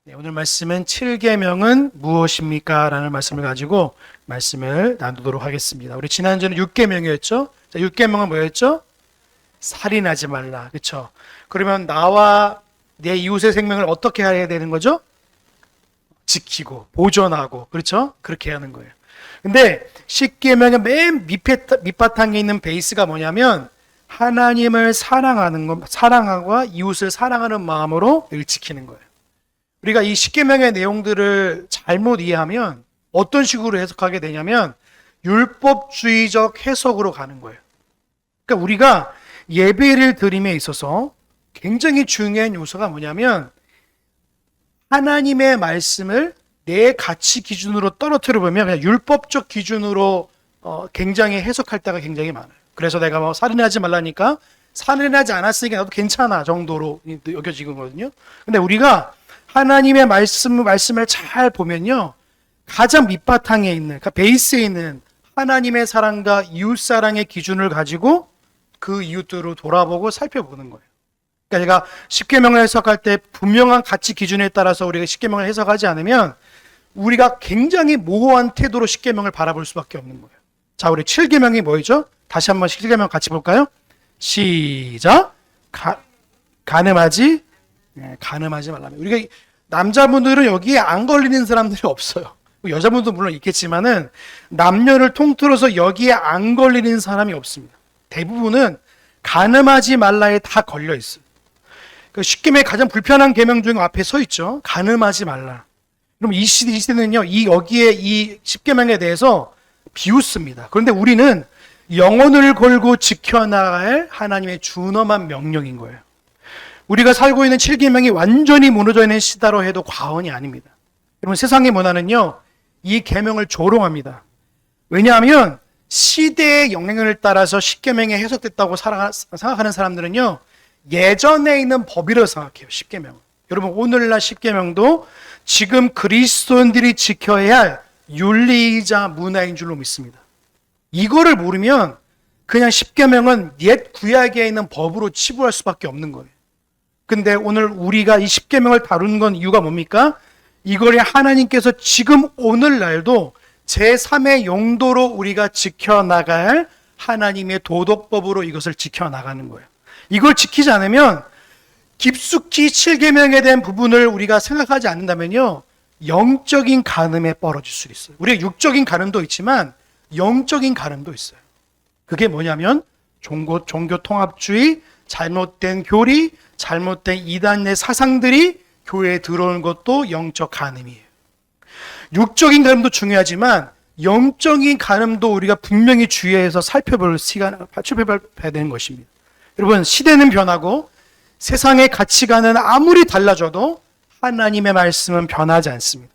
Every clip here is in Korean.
네, 오늘 말씀은 7계명은 무엇입니까? 라는 말씀을 가지고 말씀을 나누도록 하겠습니다. 우리 지난주는 6계명이었죠? 자, 6계명은 뭐였죠? 살인하지 말라. 그렇죠? 그러면 나와 내 이웃의 생명을 어떻게 해야 되는 거죠? 지키고 보존하고, 그렇죠? 그렇게 하는 거예요. 근데 10계명의 맨 밑바탕에 있는 베이스가 뭐냐면 하나님을 사랑하는 것, 사랑과 이웃을 사랑하는 마음으로 늘 지키는 거예요. 우리가 이 10계명의 내용들을 잘못 이해하면 어떤 식으로 해석하게 되냐면 율법주의적 해석으로 가는 거예요. 그러니까 우리가 예배를 드림에 있어서 굉장히 중요한 요소가 뭐냐면 하나님의 말씀을 내 가치 기준으로 떨어뜨려 보면 그냥 율법적 기준으로 굉장히 해석할 때가 굉장히 많아요. 그래서 내가 뭐 살인하지 말라니까 살인하지 않았으니까 나도 괜찮아 정도로 여겨지거든요. 근데 우리가 하나님의 말씀을 잘 보면요. 가장 밑바탕에 있는, 그러니까 베이스에 있는 하나님의 사랑과 이웃 사랑의 기준을 가지고 그 이웃들을 돌아보고 살펴보는 거예요. 그러니까 제가 10계명을 해석할 때 분명한 가치 기준에 따라서 우리가 10계명을 해석하지 않으면 우리가 굉장히 모호한 태도로 10계명을 바라볼 수밖에 없는 거예요. 자, 우리 7계명이 뭐죠? 다시 한번 7계명 같이 볼까요? 시작. 간음하지 말라며. 우리가 남자분들은 여기에 안 걸리는 사람들이 없어요. 여자분도 물론 있겠지만은 남녀를 통틀어서 여기에 안 걸리는 사람이 없습니다. 대부분은 간음하지 말라에 다 걸려 있어요. 그 10계명의 가장 불편한 계명 중에 앞에 서 있죠. 간음하지 말라. 그럼 이 시대는요, 여기에 이 10계명에 대해서 비웃습니다. 그런데 우리는 영혼을 걸고 지켜나갈 하나님의 준엄한 명령인 거예요. 우리가 살고 있는 7계명이 완전히 무너져 있는 시대로 해도 과언이 아닙니다. 여러분, 세상의 문화는요, 이 계명을 조롱합니다. 왜냐하면 시대의 영향을 따라서 10계명이 해석됐다고 생각하는 사람들은요, 예전에 있는 법이라고 생각해요. 10계명. 여러분, 오늘날 10계명도 지금 그리스도인들이 지켜야 할 윤리이자 문화인 줄로 믿습니다. 이거를 모르면 그냥 10계명은 옛 구약에 있는 법으로 치부할 수밖에 없는 거예요. 근데 오늘 우리가 이 10계명을 다루는 건 이유가 뭡니까? 이걸 하나님께서 지금 오늘날도 제3의 용도로 우리가 지켜나갈 하나님의 도덕법으로 이것을 지켜나가는 거예요. 이걸 지키지 않으면 깊숙이 7계명에 대한 부분을 우리가 생각하지 않는다면요, 영적인 간음에 벌어질 수 있어요. 우리가 육적인 간음도 있지만 영적인 간음도 있어요. 그게 뭐냐면 종교 통합주의, 잘못된 교리, 잘못된 이단의 사상들이 교회에 들어오는 것도 영적 간음이에요. 육적인 간음도 중요하지만 영적인 간음도 우리가 분명히 주의해서 살펴봐야 되는 것입니다. 여러분, 시대는 변하고 세상의 가치관은 아무리 달라져도 하나님의 말씀은 변하지 않습니다.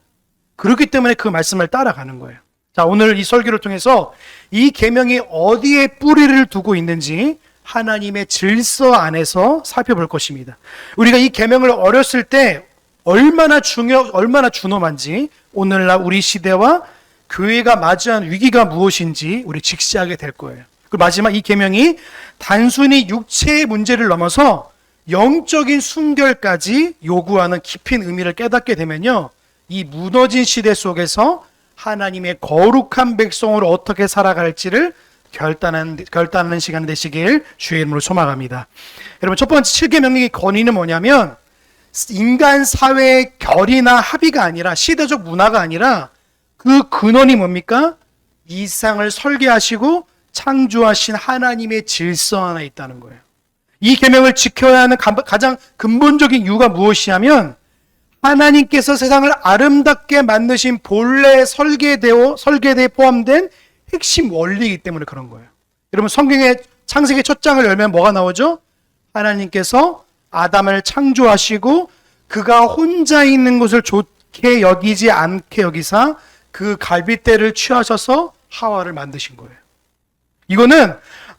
그렇기 때문에 그 말씀을 따라가는 거예요. 자, 오늘 이 설교를 통해서 이 계명이 어디에 뿌리를 두고 있는지 하나님의 질서 안에서 살펴볼 것입니다. 우리가 이 계명을 어렸을 때 얼마나 준엄한지 오늘날 우리 시대와 교회가 맞이한 위기가 무엇인지 우리 직시하게 될 거예요. 그리고 마지막 이 계명이 단순히 육체의 문제를 넘어서 영적인 순결까지 요구하는 깊은 의미를 깨닫게 되면요, 이 무너진 시대 속에서 하나님의 거룩한 백성으로 어떻게 살아갈지를 결단하는 시간 되시길 주의 이름으로 소망합니다. 여러분, 첫 번째 7계명의 권위는 뭐냐면 인간 사회의 결이나 합의가 아니라, 시대적 문화가 아니라 그 근원이 뭡니까? 이 세상을 설계하시고 창조하신 하나님의 질서 안에 있다는 거예요. 이 계명을 지켜야 하는 가장 근본적인 이유가 무엇이냐면 하나님께서 세상을 아름답게 만드신 본래 설계대에 포함된 핵심 원리이기 때문에 그런 거예요. 여러분, 성경의 창세기 첫 장을 열면 뭐가 나오죠? 하나님께서 아담을 창조하시고 그가 혼자 있는 것을 좋게 여기지 않게 여기사 그 갈빗대를 취하셔서 하와를 만드신 거예요. 이거는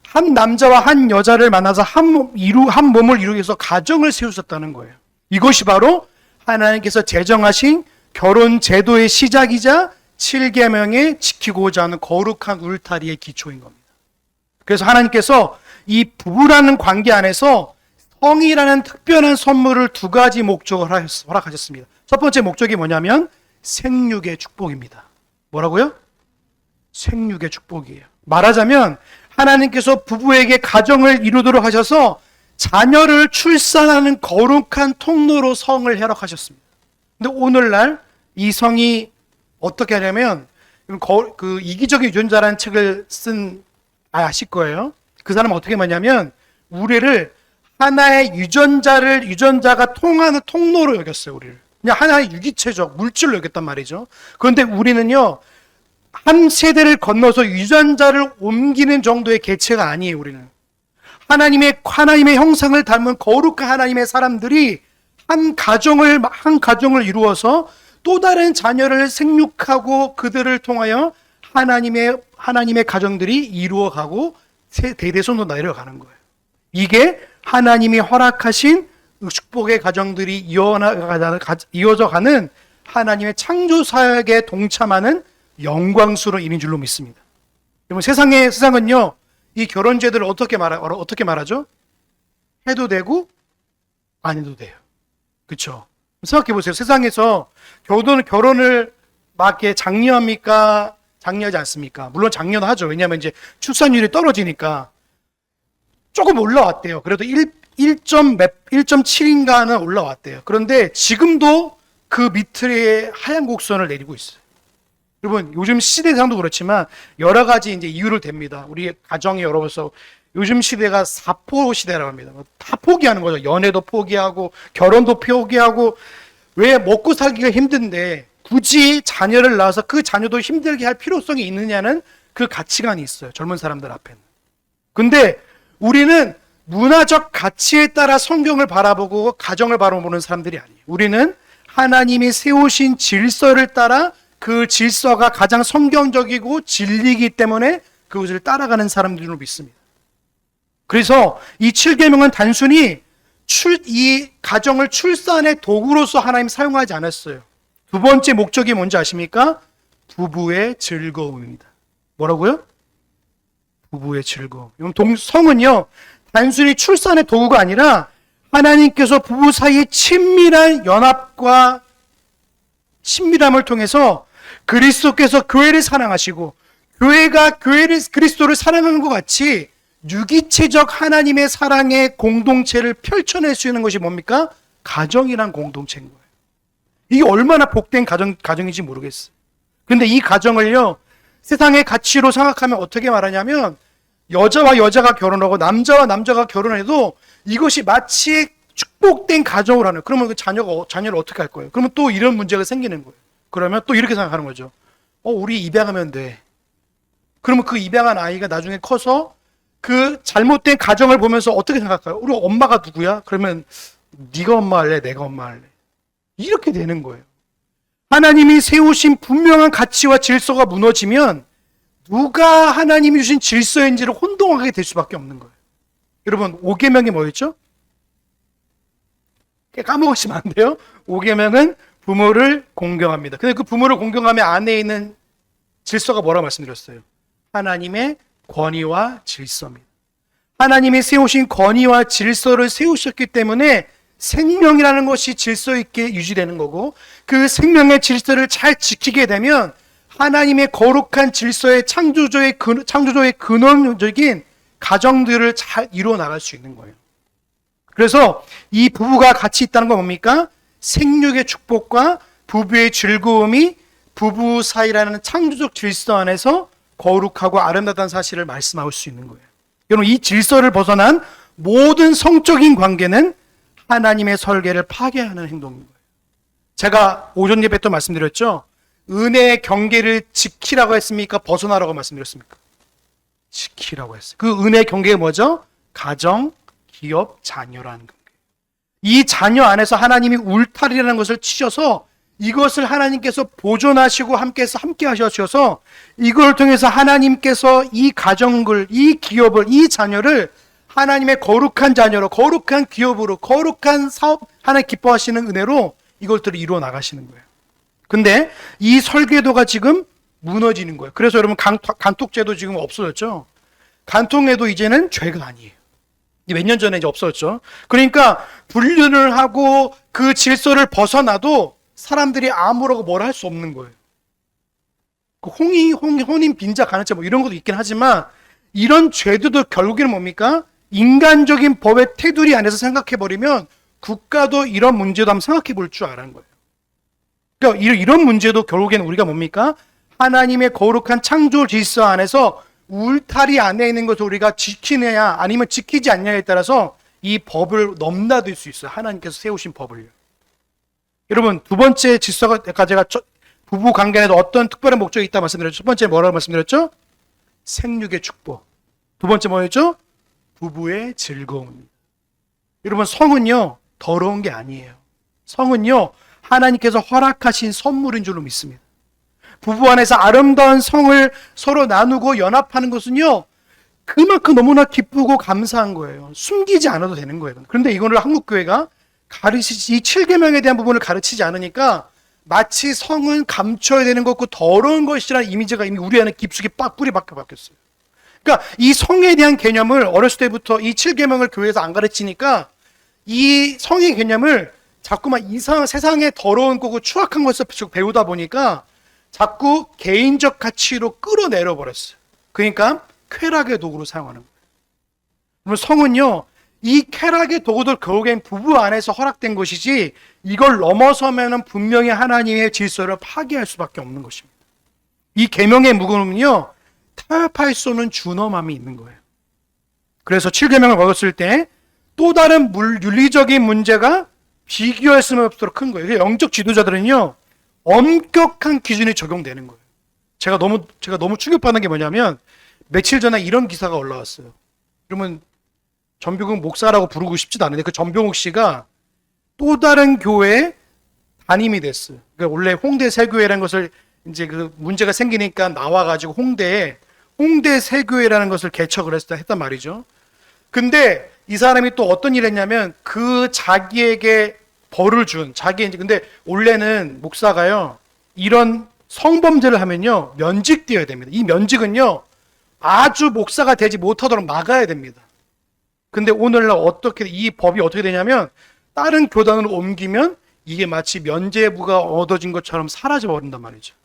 한 남자와 한 여자를 만나서 한 몸을 이루기 위해서 가정을 세우셨다는 거예요. 이것이 바로 하나님께서 제정하신 결혼 제도의 시작이자 7계명에 지키고자 하는 거룩한 울타리의 기초인 겁니다. 그래서 하나님께서 이 부부라는 관계 안에서 성이라는 특별한 선물을 두 가지 목적을 허락하셨습니다. 첫 번째 목적이 뭐냐면 생육의 축복입니다. 뭐라고요? 생육의 축복이에요. 말하자면 하나님께서 부부에게 가정을 이루도록 하셔서 자녀를 출산하는 거룩한 통로로 성을 허락하셨습니다. 근데 오늘날 이 성이 어떻게 하냐면 그 이기적인 유전자라는 책을 쓴 아실 거예요. 그 사람은 어떻게 말하냐면 우리를 하나의 유전자가 통하는 통로로 여겼어요. 우리를 그냥 하나의 유기체적 물질로 여겼단 말이죠. 그런데 우리는요 한 세대를 건너서 유전자를 옮기는 정도의 개체가 아니에요. 우리는 하나님의 형상을 닮은 거룩한 하나님의 사람들이 한 가정을 이루어서 또 다른 자녀를 생육하고 그들을 통하여 하나님의 가정들이 이루어가고 대대손으로 내려가는 거예요. 이게 하나님이 허락하신 축복의 가정들이 이어져 가는 하나님의 창조 사역에 동참하는 영광스러운 일인 줄로 믿습니다. 여러분 세상은요 이 결혼 제도를 어떻게 말하죠? 해도 되고 안 해도 돼요. 그렇죠? 생각해 보세요. 세상에서 결혼을 막 이렇게 장려합니까? 장려하지 않습니까? 물론 장려하죠. 왜냐하면 이제 출산율이 떨어지니까 조금 올라왔대요. 그래도 1.7인가는 올라왔대요. 그런데 지금도 그 밑에 하얀 곡선을 내리고 있어요. 여러분 요즘 시대상도 그렇지만 여러 가지 이제 이유를 댑니다. 우리 가정이 여러분서 요즘 시대가 사포 시대라고 합니다. 다 포기하는 거죠. 연애도 포기하고 결혼도 포기하고 왜 먹고 살기가 힘든데 굳이 자녀를 낳아서 그 자녀도 힘들게 할 필요성이 있느냐는 그 가치관이 있어요. 젊은 사람들 앞에는. 근데 우리는 문화적 가치에 따라 성경을 바라보고 가정을 바라보는 사람들이 아니에요. 우리는 하나님이 세우신 질서를 따라 그 질서가 가장 성경적이고 진리이기 때문에 그것을 따라가는 사람들로 믿습니다. 그래서 이 7계명은 단순히 이 가정을 출산의 도구로서 하나님 사용하지 않았어요. 두 번째 목적이 뭔지 아십니까? 부부의 즐거움입니다. 뭐라고요? 부부의 즐거움. 성은요 단순히 출산의 도구가 아니라 하나님께서 부부 사이의 친밀한 연합과 친밀함을 통해서 그리스도께서 교회를 사랑하시고 교회가 그리스도를 사랑하는 것 같이 유기체적 하나님의 사랑의 공동체를 펼쳐낼 수 있는 것이 뭡니까? 가정이란 공동체인 거예요. 이게 얼마나 복된 가정인지 모르겠어요. 근데 이 가정을요 세상의 가치로 생각하면 어떻게 말하냐면 여자와 여자가 결혼하고 남자와 남자가 결혼해도 이것이 마치 축복된 가정을 하는. 그러면 그 자녀를 어떻게 할 거예요? 그러면 또 이런 문제가 생기는 거예요. 그러면 또 이렇게 생각하는 거죠. 우리 입양하면 돼. 그러면 그 입양한 아이가 나중에 커서 그 잘못된 가정을 보면서 어떻게 생각할까요? 우리 엄마가 누구야? 그러면 네가 엄마 할래? 내가 엄마 할래? 이렇게 되는 거예요. 하나님이 세우신 분명한 가치와 질서가 무너지면 누가 하나님이 주신 질서인지를 혼동하게 될 수밖에 없는 거예요. 여러분 5계명이 뭐였죠? 까먹으시면 안 돼요. 5계명은 부모를 공경합니다. 근데 그 부모를 공경하면 안에 있는 질서가 뭐라고 말씀드렸어요? 하나님의 권위와 질서입니다. 하나님이 세우신 권위와 질서를 세우셨기 때문에 생명이라는 것이 질서 있게 유지되는 거고 그 생명의 질서를 잘 지키게 되면 하나님의 거룩한 질서의 창조조의 근원적인 가정들을 잘 이루어 나갈 수 있는 거예요. 그래서 이 부부가 같이 있다는 건 뭡니까? 생육의 축복과 부부의 즐거움이 부부 사이라는 창조적 질서 안에서 거룩하고 아름답다는 사실을 말씀할 수 있는 거예요. 여러분 이 질서를 벗어난 모든 성적인 관계는 하나님의 설계를 파괴하는 행동인 거예요. 제가 오전 예배 때 말씀드렸죠. 은혜의 경계를 지키라고 했습니까? 벗어나라고 말씀드렸습니까? 지키라고 했어요. 그 은혜의 경계가 뭐죠? 가정, 기업, 자녀라는 관계. 이 자녀 안에서 하나님이 울타리라는 것을 치셔서 이것을 하나님께서 보존하시고 함께 하셔서 이걸 통해서 하나님께서 이 가정을, 이 기업을, 이 자녀를 하나님의 거룩한 자녀로, 거룩한 기업으로, 거룩한 사업, 하나님 기뻐하시는 은혜로 이것들을 이루어 나가시는 거예요. 근데 이 설계도가 지금 무너지는 거예요. 그래서 여러분 간통죄도 지금 없어졌죠. 간통죄도 이제는 죄가 아니에요. 몇 년 전에 이제 없어졌죠. 그러니까 불륜을 하고 그 질서를 벗어나도 사람들이 아무라고 뭐라 할 수 없는 거예요. 그 혼인 빈자 간음죄 뭐 이런 것도 있긴 하지만 이런 죄들도 결국에는 뭡니까? 인간적인 법의 테두리 안에서 생각해버리면 국가도 이런 문제도 한번 생각해 볼 줄 아는 거예요. 그러니까 이런 문제도 결국에는 우리가 뭡니까? 하나님의 거룩한 창조 질서 안에서 울타리 안에 있는 것을 우리가 지키느냐 아니면 지키지 않느냐에 따라서 이 법을 넘나들 수 있어요. 하나님께서 세우신 법을요. 여러분, 두 번째 질서가 제가 부부 관계에도 어떤 특별한 목적이 있다 말씀드렸죠. 첫 번째 뭐라고 말씀드렸죠? 생육의 축복. 두 번째 뭐였죠? 부부의 즐거움입니다. 여러분, 성은요 더러운 게 아니에요. 성은요 하나님께서 허락하신 선물인 줄로 믿습니다. 부부 안에서 아름다운 성을 서로 나누고 연합하는 것은요 그만큼 너무나 기쁘고 감사한 거예요. 숨기지 않아도 되는 거예요. 그런데 이거를 한국교회가 이 7계명에 대한 부분을 가르치지 않으니까 마치 성은 감춰야 되는 것고 더러운 것이라는 이미지가 이미 우리 안에 깊숙이 뿌리 박혔어요. 그러니까 이 성에 대한 개념을 어렸을 때부터 이 7계명을 교회에서 안 가르치니까 이 성의 개념을 자꾸만 세상의 더러운 거고 추악한 것을 배우다 보니까 자꾸 개인적 가치로 끌어내려 버렸어요. 그러니까 쾌락의 도구로 사용하는 거예요. 그러면 성은요 이 쾌락의 도구들 결국엔 부부 안에서 허락된 것이지 이걸 넘어서면은 분명히 하나님의 질서를 파괴할 수밖에 없는 것입니다. 이 계명의 무거움은요 타협할 수 없는 준엄함이 있는 거예요. 그래서 7계명을 먹었을 때 또 다른 윤리적인 문제가 비교할 수 없도록 큰 거예요. 영적 지도자들은요 엄격한 기준이 적용되는 거예요. 제가 너무 충격받는 게 뭐냐면 며칠 전에 이런 기사가 올라왔어요. 그러면 전병욱 목사라고 부르고 싶지도 않은데 그 전병욱 씨가 또 다른 교회에 담임이 됐어요. 그러니까 원래 홍대 새교회라는 것을 이제 그 문제가 생기니까 나와가지고 홍대 새교회라는 것을 개척을 했단 말이죠. 근데 이 사람이 또 어떤 일을 했냐면 그 자기에게 벌을 준 근데 원래는 목사가요 이런 성범죄를 하면요 면직되어야 됩니다. 이 면직은요 아주 목사가 되지 못하도록 막아야 됩니다. 근데 오늘날 이 법이 어떻게 되냐면 다른 교단으로 옮기면 이게 마치 면죄부가 얻어진 것처럼 사라져 버린단 말이죠.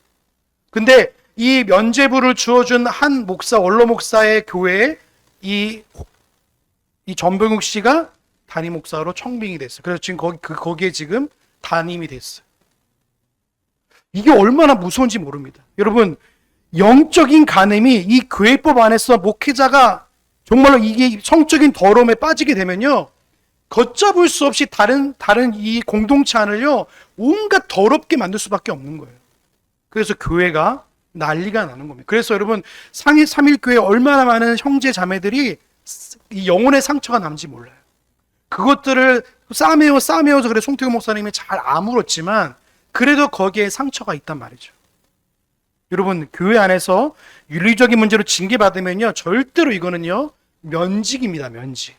근데 이 면죄부를 주어준 한 목사, 원로 목사의 교회에 이 전병욱 씨가 담임 목사로 청빙이 됐어요. 그래서 지금 거기에 지금 담임이 됐어요. 이게 얼마나 무서운지 모릅니다. 여러분, 영적인 간음이 이 교회법 안에서 목회자가 정말로 이게 성적인 더러움에 빠지게 되면요, 걷잡을 수 없이 다른 이 공동체 안을요, 온갖 더럽게 만들 수밖에 없는 거예요. 그래서 교회가 난리가 나는 겁니다. 그래서 여러분, 삼일교회에 얼마나 많은 형제 자매들이 이 영혼의 상처가 남지 몰라요. 그것들을 싸매어서 그래 송태구 목사님이 잘 아물었지만 그래도 거기에 상처가 있단 말이죠. 여러분, 교회 안에서 윤리적인 문제로 징계받으면요 절대로 이거는요 면직입니다. 면직.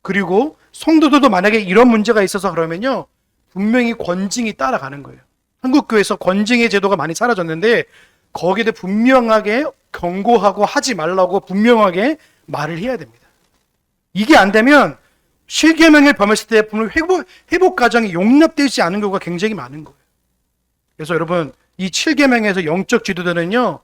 그리고 성도들도 만약에 이런 문제가 있어서 그러면요 분명히 권징이 따라가는 거예요. 한국교회에서 권징의 제도가 많이 사라졌는데 거기에 분명하게 경고하고 하지 말라고 분명하게 말을 해야 됩니다. 이게 안 되면 실계명을 범했을 때 회복 과정이 용납되지 않은 경우가 굉장히 많은 거예요. 그래서 여러분, 이 7계명에서 영적 지도자는요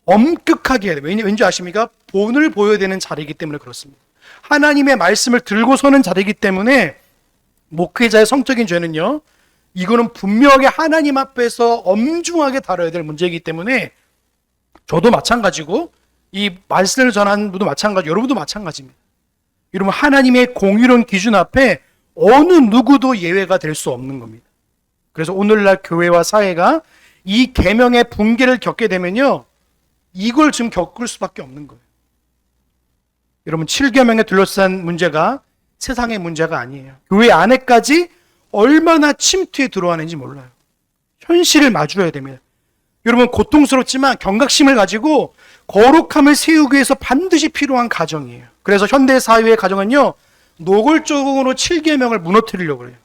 엄격하게 해야 돼요. 왠지 아십니까? 본을 보여야 되는 자리이기 때문에 그렇습니다. 하나님의 말씀을 들고 서는 자리이기 때문에 목회자의 성적인 죄는요 이거는 분명하게 하나님 앞에서 엄중하게 다뤄야 될 문제이기 때문에 저도 마찬가지고 이 말씀을 전하는 분도 마찬가지고 여러분도 마찬가지입니다. 여러분, 하나님의 공의로운 기준 앞에 어느 누구도 예외가 될 수 없는 겁니다. 그래서 오늘날 교회와 사회가 이 계명의 붕괴를 겪게 되면요 이걸 지금 겪을 수밖에 없는 거예요. 여러분, 7계명에 둘러싼 문제가 세상의 문제가 아니에요. 교회 안에까지 얼마나 침투에 들어왔는지 몰라요. 현실을 마주해야 됩니다. 여러분, 고통스럽지만 경각심을 가지고 거룩함을 세우기 위해서 반드시 필요한 가정이에요. 그래서 현대사회의 가정은요 노골적으로 7계명을 무너뜨리려고 해요.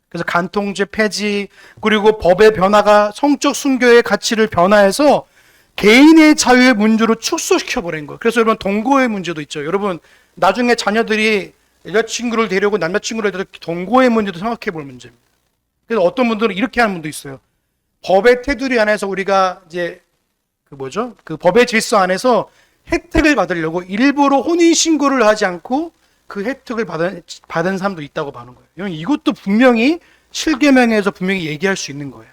그래서 간통죄 폐지, 그리고 법의 변화가 성적 순교의 가치를 변화해서 개인의 자유의 문제로 축소시켜버린 거예요. 그래서 여러분, 동거의 문제도 있죠. 여러분, 나중에 자녀들이 여자친구를 데려오고 남자친구를 데려오고 동거의 문제도 생각해 볼 문제입니다. 그래서 어떤 분들은 이렇게 하는 분도 있어요. 법의 테두리 안에서 우리가 이제 그 법의 질서 안에서 혜택을 받으려고 일부러 혼인 신고를 하지 않고 그 혜택을 받은 사람도 있다고 하는 거예요. 이것도 분명히 실계명에서 분명히 얘기할 수 있는 거예요.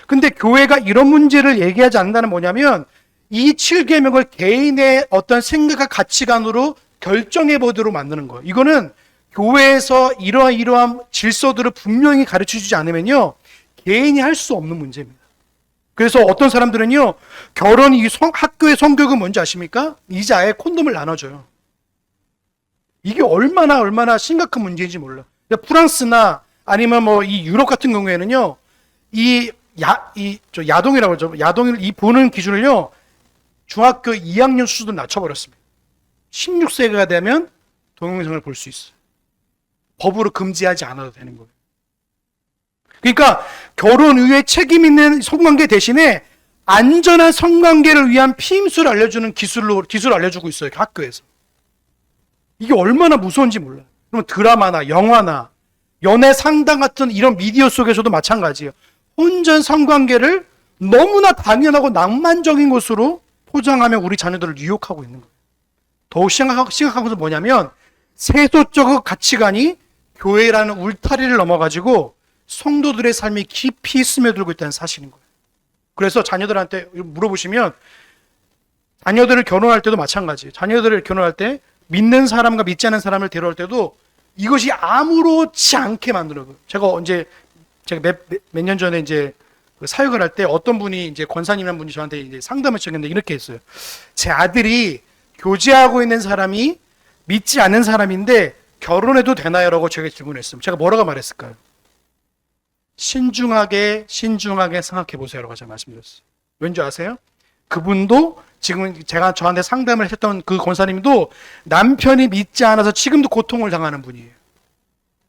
근데 교회가 이런 문제를 얘기하지 않는다는 뭐냐면 이 7계명을 개인의 어떤 생각과 가치관으로 결정해 보도록 만드는 거예요. 이거는 교회에서 이러한 질서들을 분명히 가르쳐 주지 않으면요, 개인이 할 수 없는 문제입니다. 그래서 어떤 사람들은요, 결혼 학교의 성교육은 뭔지 아십니까? 이제 아예 콘돔을 나눠줘요. 이게 얼마나 심각한 문제인지 몰라. 프랑스나 아니면 뭐 이 유럽 같은 경우에는요, 야동이라고 그러죠. 야동을 보는 기준을요, 중학교 2학년 수준으로 낮춰버렸습니다. 16세가 되면 동영상을 볼 수 있어요. 법으로 금지하지 않아도 되는 거예요. 그러니까 결혼 후에 책임 있는 성관계 대신에 안전한 성관계를 위한 피임수를 알려주는 기술을 알려주고 있어요. 학교에서. 이게 얼마나 무서운지 몰라요. 그러면 드라마나 영화나 연애 상담 같은 이런 미디어 속에서도 마찬가지예요. 혼전 성관계를 너무나 당연하고 낭만적인 것으로 포장하며 우리 자녀들을 유혹하고 있는 거예요. 더욱 심각한 것은 뭐냐면 세속적 가치관이 교회라는 울타리를 넘어가지고 성도들의 삶이 깊이 스며들고 있다는 사실인 거예요. 그래서 자녀들한테 물어보시면 자녀들을 결혼할 때도 마찬가지예요. 자녀들을 결혼할 때 믿는 사람과 믿지 않는 사람을 데려올 때도 이것이 아무렇지 않게 만들어요. 제가 몇 년 전에 이제 사역을 할 때 어떤 분이 이제 권사님이라는 분이 저한테 이제 상담을 했는데 이렇게 했어요. 제 아들이 교제하고 있는 사람이 믿지 않는 사람인데 결혼해도 되나요? 라고 제가 질문했어요. 제가 뭐라고 말했을까요? 신중하게 생각해 보세요. 라고 제가 말씀드렸어요. 왠지 아세요? 그분도 지금 제가 저한테 상담을 했던 그 권사님도 남편이 믿지 않아서 지금도 고통을 당하는 분이에요.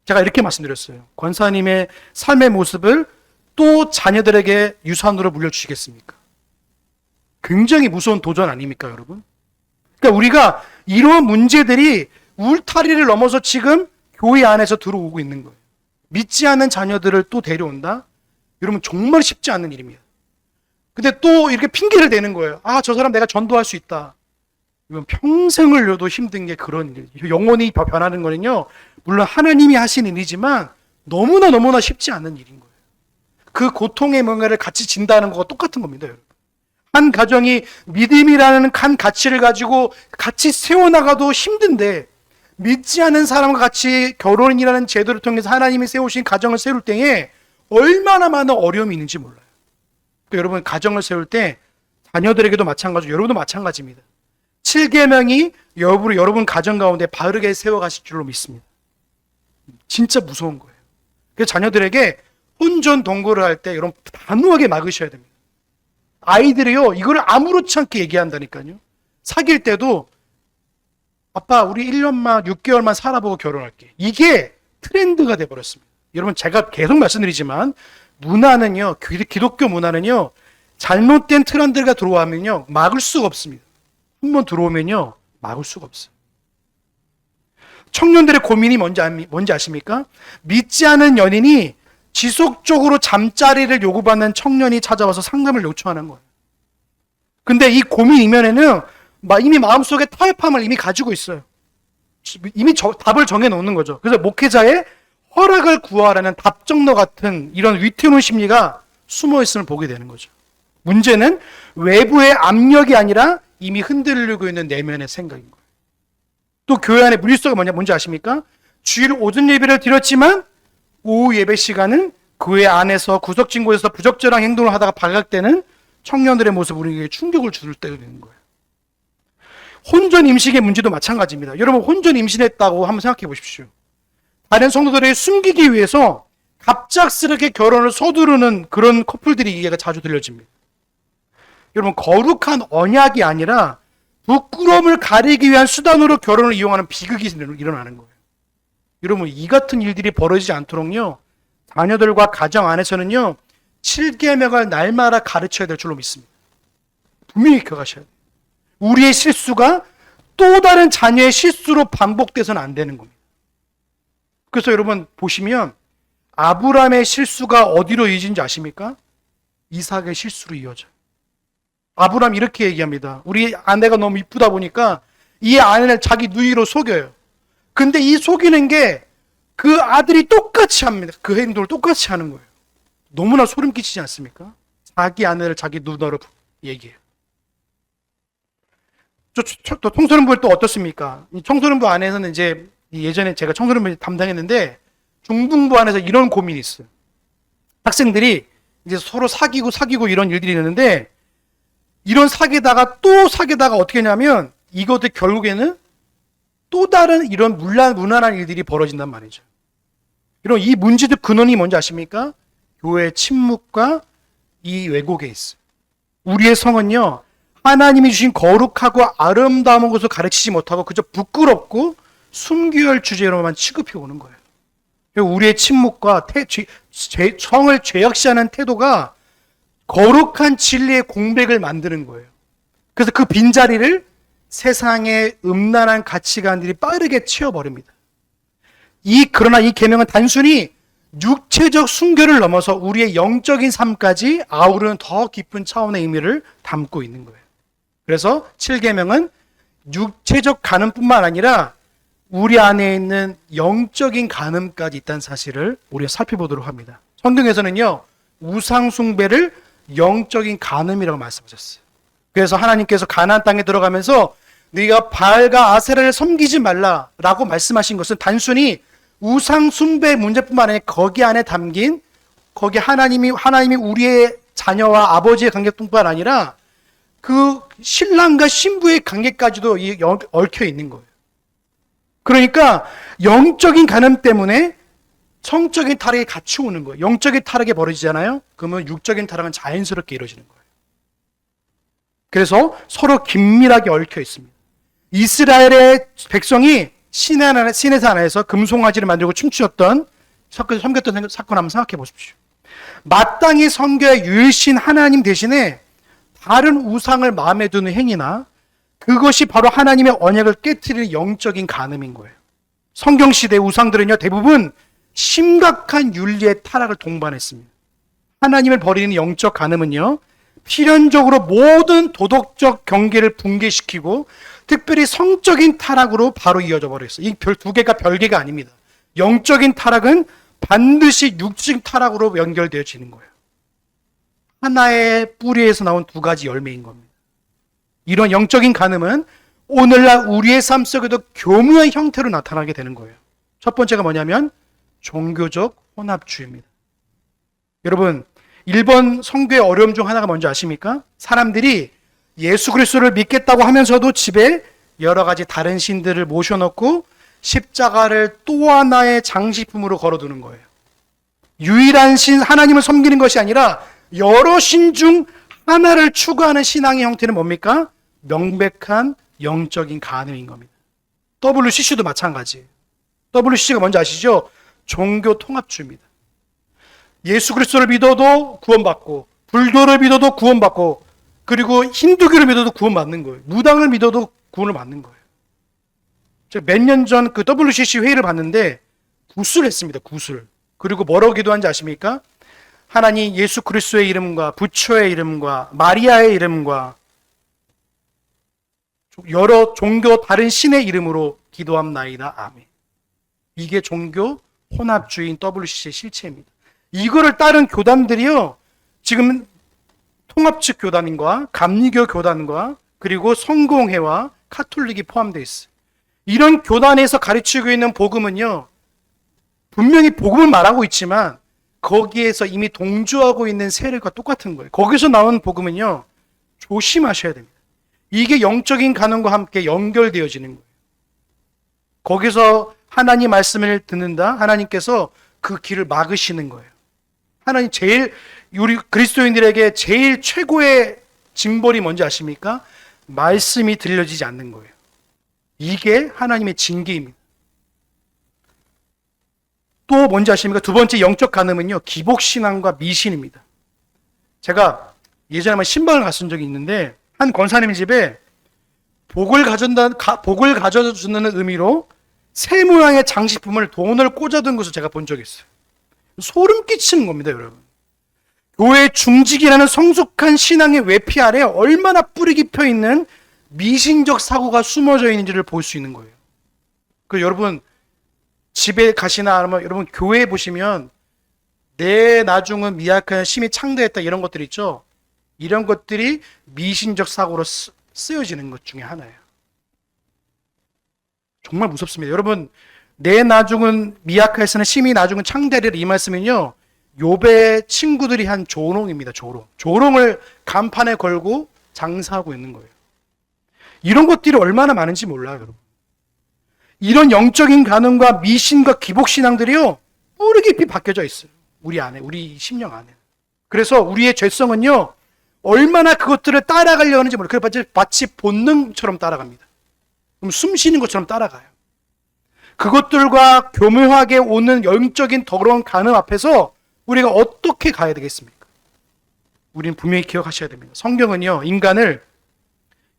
제가 이렇게 말씀드렸어요. 권사님의 삶의 모습을 또 자녀들에게 유산으로 물려주시겠습니까? 굉장히 무서운 도전 아닙니까, 여러분? 그러니까 우리가 이러한 문제들이 울타리를 넘어서 지금 교회 안에서 들어오고 있는 거예요. 믿지 않는 자녀들을 또 데려온다? 여러분 정말 쉽지 않은 일입니다. 근데 또 이렇게 핑계를 대는 거예요. 아, 저 사람 내가 전도할 수 있다. 이건 평생을 려도 힘든 게 그런 일. 영혼이 변하는 거는요, 물론 하나님이 하신 일이지만 너무나 쉽지 않은 일인 거예요. 그 고통의 멍에를 같이 진다는 거가 똑같은 겁니다, 여러분. 한 가정이 믿음이라는 한 가치를 가지고 같이 세워나가도 힘든데 믿지 않은 사람과 같이 결혼이라는 제도를 통해서 하나님이 세우신 가정을 세울 때에 얼마나 많은 어려움이 있는지 몰라요. 또 여러분 가정을 세울 때 자녀들에게도 마찬가지고 여러분도 마찬가지입니다. 7계명이 여러분 가정 가운데 바르게 세워가실 줄로 믿습니다. 진짜 무서운 거예요. 그래서 자녀들에게 혼전 동거를 할 때 여러분 단호하게 막으셔야 됩니다. 아이들이요 이거를 아무렇지 않게 얘기한다니까요. 사귈 때도 아빠 우리 1년만 6개월만 살아보고 결혼할게. 이게 트렌드가 돼버렸습니다. 여러분 제가 계속 말씀드리지만 문화는요, 기독교 문화는요, 잘못된 트렌드가 들어오면요 막을 수가 없습니다. 한번 들어오면요 막을 수가 없어요. 청년들의 고민이 뭔지 아십니까? 믿지 않은 연인이 지속적으로 잠자리를 요구받는 청년이 찾아와서 상담을 요청하는 거예요. 근데 이 고민 이면에는 이미 마음속에 타협함을 이미 가지고 있어요. 이미 답을 정해놓는 거죠. 그래서 목회자의 허락을 구하라는 답정너 같은 이런 위태로운 심리가 숨어있음을 보게 되는 거죠. 문제는 외부의 압력이 아니라 이미 흔들리고 있는 내면의 생각인 거예요. 또 교회 안에 물리수가 뭔지 아십니까? 주일 오전 예배를 드렸지만 오후 예배 시간은 교회 안에서 구석진 곳에서 부적절한 행동을 하다가 발각되는 청년들의 모습 우리에게 충격을 줄 때가 되는 거예요. 혼전 임신의 문제도 마찬가지입니다. 여러분 혼전 임신했다고 한번 생각해 보십시오. 다른 성도들에게 숨기기 위해서 갑작스럽게 결혼을 서두르는 그런 커플들이 얘기가 자주 들려집니다. 여러분 거룩한 언약이 아니라 부끄러움을 가리기 위한 수단으로 결혼을 이용하는 비극이 일어나는 거예요. 여러분 이 같은 일들이 벌어지지 않도록요 자녀들과 가정 안에서는요 7계명을 날마다 가르쳐야 될 줄로 믿습니다. 분명히 기억하셔야 돼요. 우리의 실수가 또 다른 자녀의 실수로 반복돼서는 안 되는 겁니다. 그래서 여러분 보시면 아브라함의 실수가 어디로 이어진지 아십니까? 이삭의 실수로 이어져요. 아브라함 이렇게 얘기합니다. 우리 아내가 너무 이쁘다 보니까 이 아내를 자기 누이로 속여요. 근데 이 속이는 게 그 아들이 똑같이 합니다. 그 행동을 똑같이 하는 거예요. 너무나 소름 끼치지 않습니까? 자기 아내를 자기 누나로 얘기해요. 또 청소년부에 또 어떻습니까? 이 청소년부 안에서는 이제 예전에 제가 청소년부 담당했는데 중등부 안에서 이런 고민이 있어요. 학생들이 이제 서로 사귀고 이런 일들이 있는데 이런 사귀다가 또 사귀다가 어떻게 하냐면 이것도 결국에는 또 다른 이런 무난한 일들이 벌어진단 말이죠. 이런 이 문제들 근원이 뭔지 아십니까? 교회의 침묵과 이 왜곡에 있어요. 우리의 성은요, 하나님이 주신 거룩하고 아름다운 것을 가르치지 못하고 그저 부끄럽고 순교할 주제로만 취급해 오는 거예요. 우리의 침묵과 성을 죄악시하는 태도가 거룩한 진리의 공백을 만드는 거예요. 그래서 그 빈자리를 세상의 음란한 가치관들이 빠르게 채워버립니다. 그러나 이 계명은 단순히 육체적 순교를 넘어서 우리의 영적인 삶까지 아우르는 더 깊은 차원의 의미를 담고 있는 거예요. 그래서 7계명은 육체적 간음뿐만 아니라 우리 안에 있는 영적인 간음까지 있다는 사실을 우리가 살펴보도록 합니다. 성경에서는요, 우상 숭배를 영적인 간음이라고 말씀하셨어요. 그래서 하나님께서 가나안 땅에 들어가면서 네가 바알과 아세라를 섬기지 말라라고 말씀하신 것은 단순히 우상 숭배 문제뿐만 아니라 거기 안에 담긴 거기 하나님이 우리의 자녀와 아버지의 관계뿐만 아니라 그 신랑과 신부의 관계까지도 얽혀 있는 거예요. 그러니까 영적인 간음 때문에 성적인 타락이 같이 오는 거예요. 영적인 타락이 벌어지잖아요. 그러면 육적인 타락은 자연스럽게 이루어지는 거예요. 그래서 서로 긴밀하게 얽혀 있습니다. 이스라엘의 백성이 시내산 안에서 금송아지를 만들고 춤추었던 섬겼던 사건 한번 생각해 보십시오. 마땅히 섬겨야 유일신 하나님 대신에 다른 우상을 마음에 드는 행위나 그것이 바로 하나님의 언약을 깨트리는 영적인 간음인 거예요. 성경시대 우상들은요, 대부분 심각한 윤리의 타락을 동반했습니다. 하나님을 버리는 영적 간음은요, 필연적으로 모든 도덕적 경계를 붕괴시키고 특별히 성적인 타락으로 바로 이어져 버렸어요. 이 두 개가 별개가 아닙니다. 영적인 타락은 반드시 육적 타락으로 연결되어지는 거예요. 하나의 뿌리에서 나온 두 가지 열매인 겁니다. 이런 영적인 간음은 오늘날 우리의 삶 속에도 교묘한 형태로 나타나게 되는 거예요. 첫 번째가 뭐냐면 종교적 혼합주의입니다. 여러분, 일본 선교의 어려움 중 하나가 뭔지 아십니까? 사람들이 예수 그리스도를 믿겠다고 하면서도 집에 여러 가지 다른 신들을 모셔놓고 십자가를 또 하나의 장식품으로 걸어두는 거예요. 유일한 신 하나님을 섬기는 것이 아니라 여러 신 중 하나를 추구하는 신앙의 형태는 뭡니까? 명백한 영적인 간음인 겁니다. WCC도 마찬가지예요. WCC가 뭔지 아시죠? 종교 통합주의입니다. 예수 그리스도를 믿어도 구원받고 불교를 믿어도 구원받고 그리고 힌두교를 믿어도 구원받는 거예요. 무당을 믿어도 구원을 받는 거예요. 제가 몇 년 전 그 WCC 회의를 봤는데 구슬 했습니다. 구슬. 그리고 뭐라고 기도한지 아십니까? 하나님 예수 그리스도의 이름과 부처의 이름과 마리아의 이름과 여러 종교 다른 신의 이름으로 기도함나이다. 아멘. 이게 종교 혼합주의인 WCC의 실체입니다. 이거를 따른 교단들이요, 지금 통합측 교단과 감리교 교단과 그리고 성공회와 카톨릭이 포함되어 있어요. 이런 교단에서 가르치고 있는 복음은요, 분명히 복음을 말하고 있지만 거기에서 이미 동조하고 있는 세력과 똑같은 거예요. 거기서 나온 복음은요, 조심하셔야 됩니다. 이게 영적인 간음과 함께 연결되어지는 거예요. 거기서 하나님 말씀을 듣는다, 하나님께서 그 길을 막으시는 거예요. 하나님 우리 그리스도인들에게 제일 최고의 징벌이 뭔지 아십니까? 말씀이 들려지지 않는 거예요. 이게 하나님의 징계입니다. 또 뭔지 아십니까? 두 번째 영적 간음은요, 기복신앙과 미신입니다. 제가 예전에 한번 신방을 갔은 적이 있는데 한 권사님 집에 복을 가져주는 의미로 새 모양의 장식품을 돈을 꽂아둔 것을 제가 본 적이 있어요. 소름 끼치는 겁니다, 여러분. 교회 중직이라는 성숙한 신앙의 외피 아래 얼마나 뿌리 깊어 있는 미신적 사고가 숨어져 있는지를 볼 수 있는 거예요. 그 여러분 집에 가시나 아니면 여러분 교회에 보시면 내 나중은 미약한 심히 창대했다 이런 것들 있죠. 이런 것들이 미신적 사고로 쓰여지는 것 중에 하나예요. 정말 무섭습니다. 여러분 내 나중은 미약하였으나 심히 나중은 창대리라 이 말씀은요. 욥의 친구들이 한 조롱입니다. 조롱을 간판에 걸고 장사하고 있는 거예요. 이런 것들이 얼마나 많은지 몰라요, 여러분. 이런 영적인 간음과 미신과 기복신앙들이요 뿌리 깊이 박혀져 있어요. 우리 안에, 우리 심령 안에. 그래서 우리의 죄성은요 얼마나 그것들을 따라가려고 하는지 몰라요. 그래서 마치 본능처럼 따라갑니다. 그럼 숨 쉬는 것처럼 따라가요. 그것들과 교묘하게 오는 영적인 더러운 간음 앞에서 우리가 어떻게 가야 되겠습니까? 우리는 분명히 기억하셔야 됩니다. 성경은요 인간을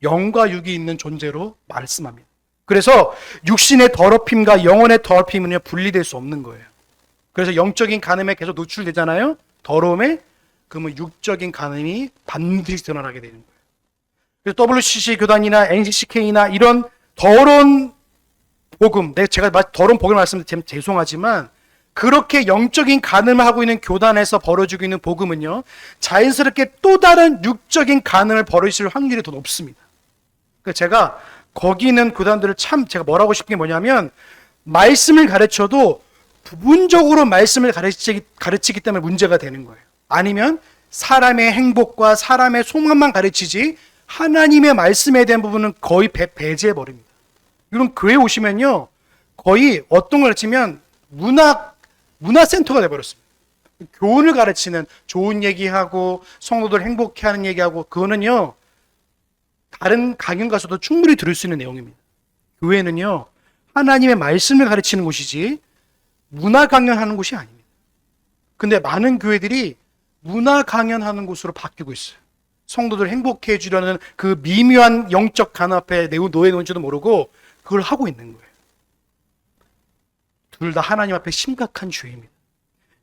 영과 육이 있는 존재로 말씀합니다. 그래서 육신의 더럽힘과 영혼의 더럽힘은요 분리될 수 없는 거예요. 그래서 영적인 간음에 계속 노출되잖아요. 더러움에. 그러면 육적인 간음이 반드시 드러나게 되는 거예요. 그래서 WCC 교단이나 NCCK나 이런 더러운 복음, 제가 더러운 복음을 말씀드리면 죄송하지만 그렇게 영적인 간음을 하고 있는 교단에서 벌어지고 있는 복음은요 자연스럽게 또 다른 육적인 간음을 벌이실 확률이 더 높습니다. 그래서 제가 거기 있는 교단들을 참 제가 뭐라고 싶은 게 뭐냐면 말씀을 가르쳐도 부분적으로 말씀을 가르치기 때문에 문제가 되는 거예요. 아니면 사람의 행복과 사람의 소망만 가르치지 하나님의 말씀에 대한 부분은 거의 배제해버립니다. 이런 교회 오시면요 거의 어떤 걸 가르치면 문화센터가 돼버렸습니다. 교훈을 가르치는 좋은 얘기하고 성도들 행복해 하는 얘기하고 그거는요 다른 강연 가서도 충분히 들을 수 있는 내용입니다. 교회는요 하나님의 말씀을 가르치는 곳이지 문화 강연하는 곳이 아닙니다. 근데 많은 교회들이 문화 강연하는 곳으로 바뀌고 있어요. 성도들 행복해 해주려는 그 미묘한 영적 간압 앞에 놓여 놓은지도 모르고 그걸 하고 있는 거예요. 둘 다 하나님 앞에 심각한 죄입니다.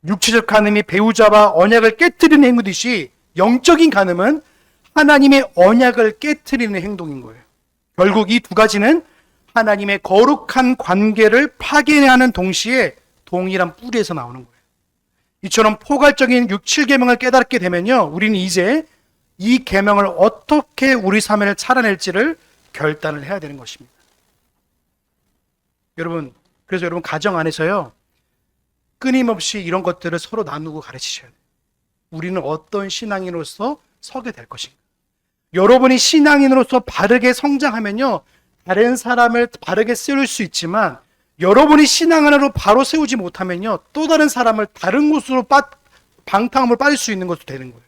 육체적 간음이 배우자와 언약을 깨뜨리는 행위듯이 영적인 간음은 하나님의 언약을 깨뜨리는 행동인 거예요. 결국 이 두 가지는 하나님의 거룩한 관계를 파괴하는 동시에 동일한 뿌리에서 나오는 거예요. 이처럼 포괄적인 6, 7계명을 깨닫게 되면요 우리는 이제 이 계명을 어떻게 우리 삶을 살아낼지를 결단을 해야 되는 것입니다. 여러분 그래서 여러분 가정 안에서요 끊임없이 이런 것들을 서로 나누고 가르치셔야 돼요. 우리는 어떤 신앙인으로서 서게 될 것인가. 여러분이 신앙인으로서 바르게 성장하면요 다른 사람을 바르게 세울 수 있지만 여러분이 신앙인으로 바로 세우지 못하면요 또 다른 사람을 다른 곳으로 방탕함을 빠질 수 있는 것도 되는 거예요.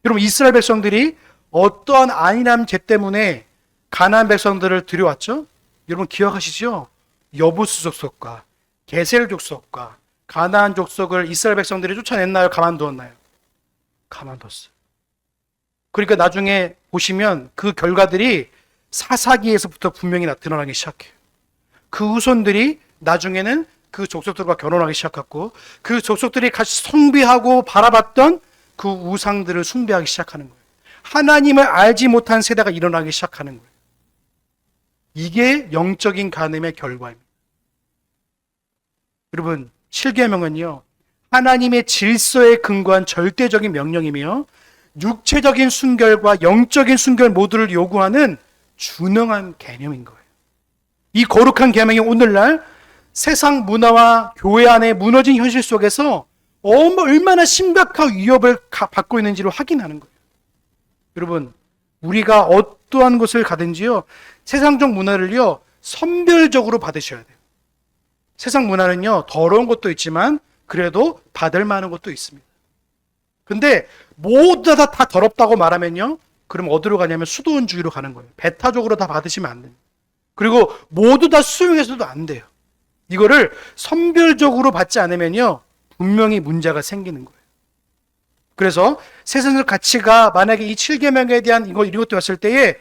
여러분 이스라엘 백성들이 어떠한 안일함 죄 때문에 가나안 백성들을 들여왔죠? 여러분 기억하시죠? 여부수 족속과 게셀 족속과 가나안 족속을 이스라엘 백성들이 쫓아냈나요? 가만두었나요? 가만뒀어요. 그러니까 나중에 보시면 그 결과들이 사사기에서부터 분명히 드러나기 시작해요. 그 후손들이 나중에는 그 족속들과 결혼하기 시작했고 그 족속들이 같이 숭배하고 바라봤던 그 우상들을 숭배하기 시작하는 거예요. 하나님을 알지 못한 세대가 일어나기 시작하는 거예요. 이게 영적인 간음의 결과입니다. 여러분 7계명은요 하나님의 질서에 근거한 절대적인 명령이며 육체적인 순결과 영적인 순결 모두를 요구하는 준엄한 개념인 거예요. 이 거룩한 계명이 오늘날 세상 문화와 교회 안에 무너진 현실 속에서 얼마나 심각한 위협을 받고 있는지를 확인하는 거예요. 여러분 우리가 어떠한 곳을 가든지요 세상적 문화를요 선별적으로 받으셔야 돼요. 세상 문화는요 더러운 것도 있지만 그래도 받을 만한 것도 있습니다. 근데 모두 다 더럽다고 말하면요 그럼 어디로 가냐면 수도원주의로 가는 거예요. 배타적으로 다 받으시면 안 돼요. 그리고 모두 다 수용해서도 안 돼요. 이거를 선별적으로 받지 않으면요 분명히 문제가 생기는 거예요. 그래서 세상적 가치가 만약에 이 7계명에 대한 이것도 왔을 때에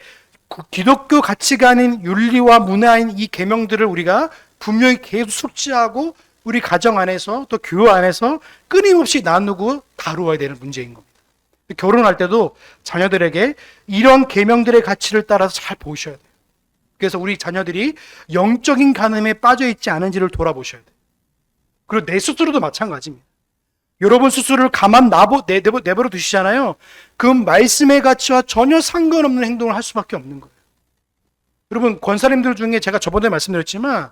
기독교 가치가 아닌 윤리와 문화인 이 계명들을 우리가 분명히 계속 숙지하고 우리 가정 안에서 또 교회 안에서 끊임없이 나누고 다루어야 되는 문제인 겁니다. 결혼할 때도 자녀들에게 이런 계명들의 가치를 따라서 잘 보셔야 돼요. 그래서 우리 자녀들이 영적인 간음에 빠져 있지 않은지를 돌아보셔야 돼요. 그리고 내 스스로도 마찬가지입니다. 여러분 스스로를 가만 내버려 두시잖아요. 그 말씀의 가치와 전혀 상관없는 행동을 할 수밖에 없는 거예요. 여러분 권사님들 중에 제가 저번에 말씀드렸지만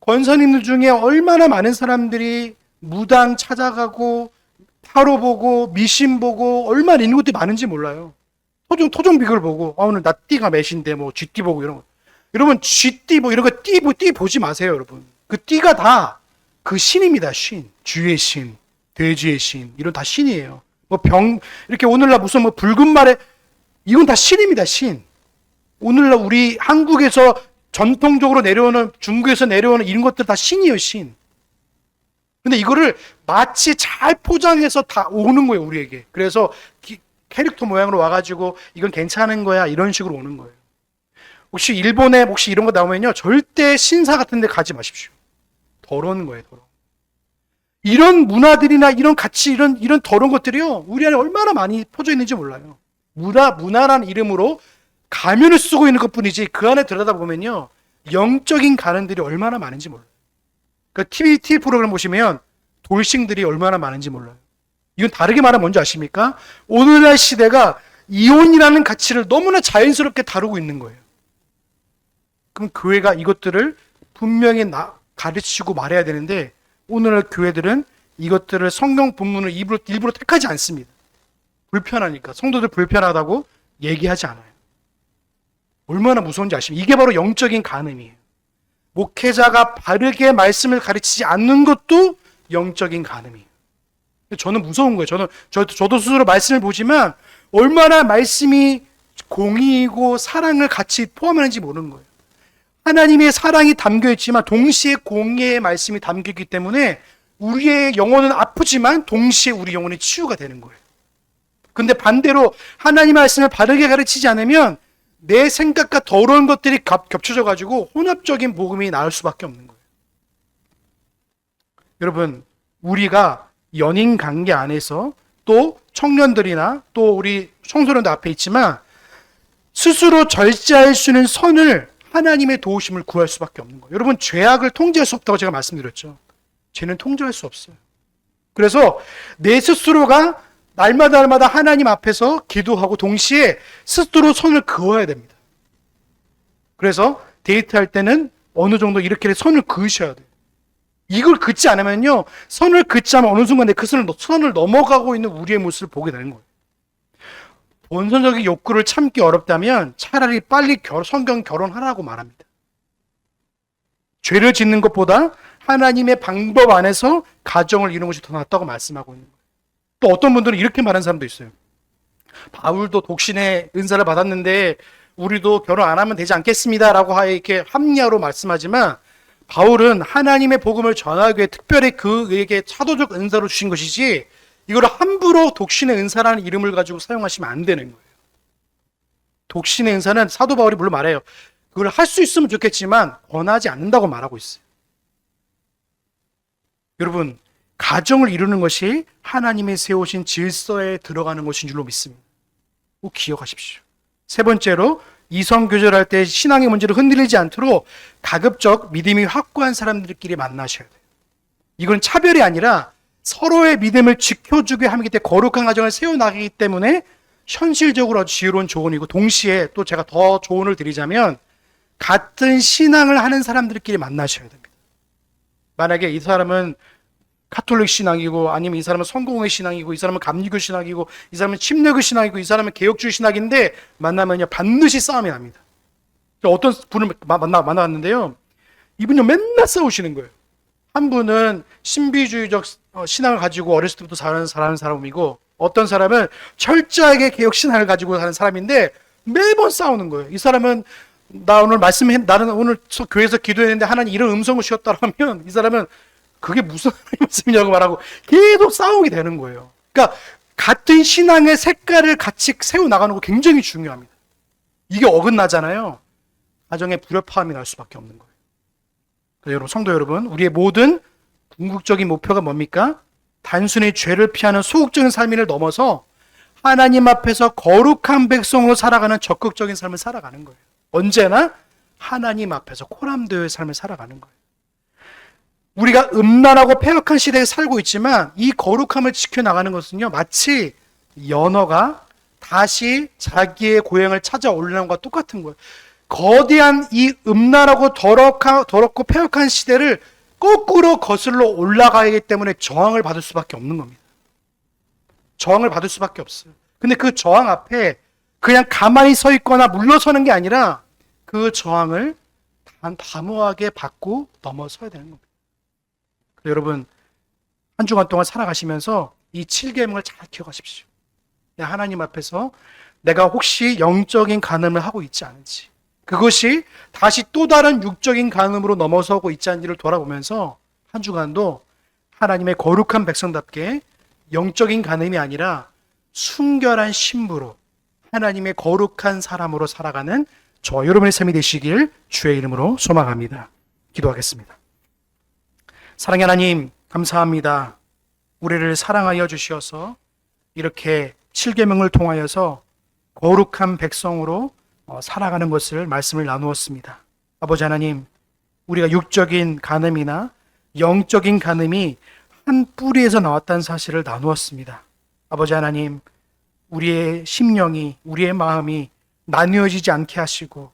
권사님들 중에 얼마나 많은 사람들이 무당 찾아가고 타로 보고 미신 보고 얼마나 있는 것들이 많은지 몰라요. 토종 비결 보고 오늘 나 띠가 몇인데 뭐 쥐띠 보고 이런 거. 여러분 쥐띠 뭐 이런 거 띠 보지 마세요, 여러분. 그 띠가 다 그 신입니다. 신. 쥐의 신, 돼지의 신 이런 다 신이에요. 뭐 이렇게 오늘날 무슨 뭐 붉은 말에 이건 다 신입니다. 신. 오늘날 우리 한국에서 전통적으로 내려오는 중국에서 내려오는 이런 것들 다 신이에요, 신. 근데 이거를 마치 잘 포장해서 다 오는 거예요, 우리에게. 그래서 캐릭터 모양으로 와가지고 이건 괜찮은 거야 이런 식으로 오는 거예요. 혹시 일본에 혹시 이런 거 나오면요 절대 신사 같은 데 가지 마십시오. 더러운 거예요, 더러워. 이런 문화들이나 이런 가치 이런 더러운 것들이요 우리 안에 얼마나 많이 퍼져 있는지 몰라요. 문화라는 이름으로 가면을 쓰고 있는 것뿐이지 그 안에 들여다보면요 영적인 가는들이 얼마나 많은지 몰라요. 그 TV 프로그램 보시면 돌싱들이 얼마나 많은지 몰라요. 이건 다르게 말하면 뭔지 아십니까? 오늘날 시대가 이혼이라는 가치를 너무나 자연스럽게 다루고 있는 거예요. 그럼 교회가 이것들을 분명히 가르치고 말해야 되는데 오늘날 교회들은 이것들을 성경 본문을 일부러 택하지 않습니다. 불편하니까. 성도들 불편하다고 얘기하지 않아요. 얼마나 무서운지 아십니까? 이게 바로 영적인 간음이에요. 목회자가 바르게 말씀을 가르치지 않는 것도 영적인 간음이에요. 저는 무서운 거예요. 저도 스스로 말씀을 보지만 얼마나 말씀이 공의이고 사랑을 같이 포함하는지 모르는 거예요. 하나님의 사랑이 담겨 있지만 동시에 공의의 말씀이 담겨 있기 때문에 우리의 영혼은 아프지만 동시에 우리 영혼이 치유가 되는 거예요. 근데 반대로 하나님의 말씀을 바르게 가르치지 않으면 내 생각과 더러운 것들이 겹쳐져 가지고 혼합적인 복음이 나올 수밖에 없는 거예요. 여러분, 우리가 연인 관계 안에서 또 청년들이나 또 우리 청소년들 앞에 있지만 스스로 절제할 수 있는 선을 하나님의 도우심을 구할 수밖에 없는 거예요. 여러분 죄악을 통제할 수 없다고 제가 말씀드렸죠. 죄는 통제할 수 없어요. 그래서 내 스스로가 날마다 하나님 앞에서 기도하고 동시에 스스로 선을 그어야 됩니다. 그래서 데이트할 때는 어느 정도 이렇게 선을 그으셔야 돼요. 이걸 긋지 않으면요 선을 긋지 않으면 어느 순간 그 선을 넘어가고 있는 우리의 모습을 보게 되는 거예요. 본성적인 욕구를 참기 어렵다면 차라리 빨리 성경 결혼하라고 말합니다. 죄를 짓는 것보다 하나님의 방법 안에서 가정을 이루는 것이 더 낫다고 말씀하고 있는 거예요. 또 어떤 분들은 이렇게 말하는 사람도 있어요. 바울도 독신의 은사를 받았는데 우리도 결혼 안 하면 되지 않겠습니다 라고 이렇게 합리화로 말씀하지만 바울은 하나님의 복음을 전하기 위해 특별히 그에게 사도적 은사로 주신 것이지 이걸 함부로 독신의 은사라는 이름을 가지고 사용하시면 안 되는 거예요. 독신의 은사는 사도 바울이 물론 말해요. 그걸 할 수 있으면 좋겠지만 권하지 않는다고 말하고 있어요. 여러분, 가정을 이루는 것이 하나님의 세우신 질서에 들어가는 것인 줄로 믿습니다. 꼭 기억하십시오. 세 번째로 이성교제할 때 신앙의 문제를 흔들리지 않도록 가급적 믿음이 확고한 사람들끼리 만나셔야 돼요. 이건 차별이 아니라 서로의 믿음을 지켜주게 하기 때문에 거룩한 가정을 세워나가기 때문에 현실적으로 아주 지혜로운 조언이고 동시에 또 제가 더 조언을 드리자면 같은 신앙을 하는 사람들끼리 만나셔야 됩니다. 만약에 이 사람은 카톨릭 신앙이고 아니면 이 사람은 성공의 신앙이고 이 사람은 감리교 신앙이고 이 사람은 침례교 신앙이고 이 사람은 개혁주의 신앙인데 만나면요 반드시 싸움이 납니다. 어떤 분을 만나봤는데요. 이분이 맨날 싸우시는 거예요. 한 분은 신비주의적 신앙을 가지고 어렸을 때부터 사는 사람이고 어떤 사람은 철저하게 개혁 신앙을 가지고 사는 사람인데 매번 싸우는 거예요. 이 사람은 나는 오늘 교회에서 기도했는데 하나님 이런 음성을 주셨다라면 이 사람은 그게 무슨 말씀이냐고 말하고 계속 싸우게 되는 거예요. 그러니까 같은 신앙의 색깔을 같이 세워나가는 거 굉장히 중요합니다. 이게 어긋나잖아요. 가정에 불협화음이 날 수밖에 없는 거예요. 여러분, 성도 여러분, 우리의 모든 궁극적인 목표가 뭡니까? 단순히 죄를 피하는 소극적인 삶을 넘어서 하나님 앞에서 거룩한 백성으로 살아가는 적극적인 삶을 살아가는 거예요. 언제나 하나님 앞에서 코람되어의 삶을 살아가는 거예요. 우리가 음란하고 패역한 시대에 살고 있지만 이 거룩함을 지켜나가는 것은요, 마치 연어가 다시 자기의 고향을 찾아오려는 것과 똑같은 거예요. 거대한 이 음란하고 더럽고 패역한 시대를 거꾸로 거슬러 올라가기 때문에 저항을 받을 수밖에 없는 겁니다. 저항을 받을 수밖에 없어요. 근데 그 저항 앞에 그냥 가만히 서 있거나 물러서는 게 아니라 그 저항을 단호하게 받고 넘어서야 되는 겁니다. 여러분, 한 주간 동안 살아가시면서 이 7계명을 잘 기억하십시오. 하나님 앞에서 내가 혹시 영적인 간음을 하고 있지 않은지, 그것이 다시 또 다른 육적인 간음으로 넘어서고 있지 않은지를 돌아보면서 한 주간도 하나님의 거룩한 백성답게 영적인 간음이 아니라 순결한 신부로 하나님의 거룩한 사람으로 살아가는 저와 여러분의 삶이 되시길 주의 이름으로 소망합니다. 기도하겠습니다. 사랑의 하나님, 감사합니다. 우리를 사랑하여 주시어서 이렇게 7계명을 통하여서 거룩한 백성으로 살아가는 것을 말씀을 나누었습니다. 아버지 하나님, 우리가 육적인 간음이나 영적인 간음이 한 뿌리에서 나왔다는 사실을 나누었습니다. 아버지 하나님, 우리의 심령이, 우리의 마음이 나뉘어지지 않게 하시고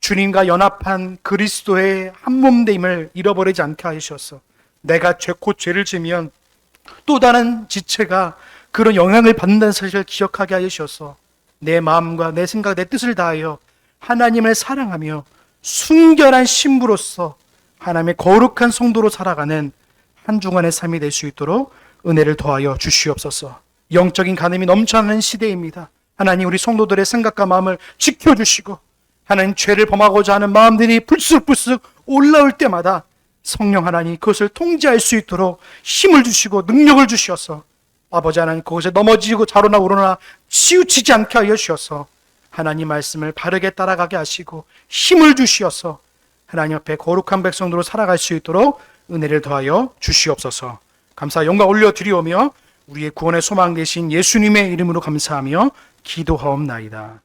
주님과 연합한 그리스도의 한몸됨을 잃어버리지 않게 하셔서 내가 곧 죄를 지면 또 다른 지체가 그런 영향을 받는다는 사실을 기억하게 하셔서 내 마음과 내 생각, 내 뜻을 다하여 하나님을 사랑하며 순결한 신부로서 하나님의 거룩한 성도로 살아가는 한 주간의 삶이 될 수 있도록 은혜를 더하여 주시옵소서. 영적인 간음이 넘쳐나는 시대입니다. 하나님, 우리 성도들의 생각과 마음을 지켜주시고 하나님, 죄를 범하고자 하는 마음들이 불쑥불쑥 올라올 때마다 성령 하나님, 그것을 통제할 수 있도록 힘을 주시고 능력을 주셔서 아버지 하나님, 그것에 넘어지고 자로나 우러나 치우치지 않게 하여 주셔서 하나님 말씀을 바르게 따라가게 하시고 힘을 주시어서 하나님 앞에 거룩한 백성으로 살아갈 수 있도록 은혜를 더하여 주시옵소서. 감사 영광 올려드리오며 우리의 구원의 소망 되신 예수님의 이름으로 감사하며 기도하옵나이다.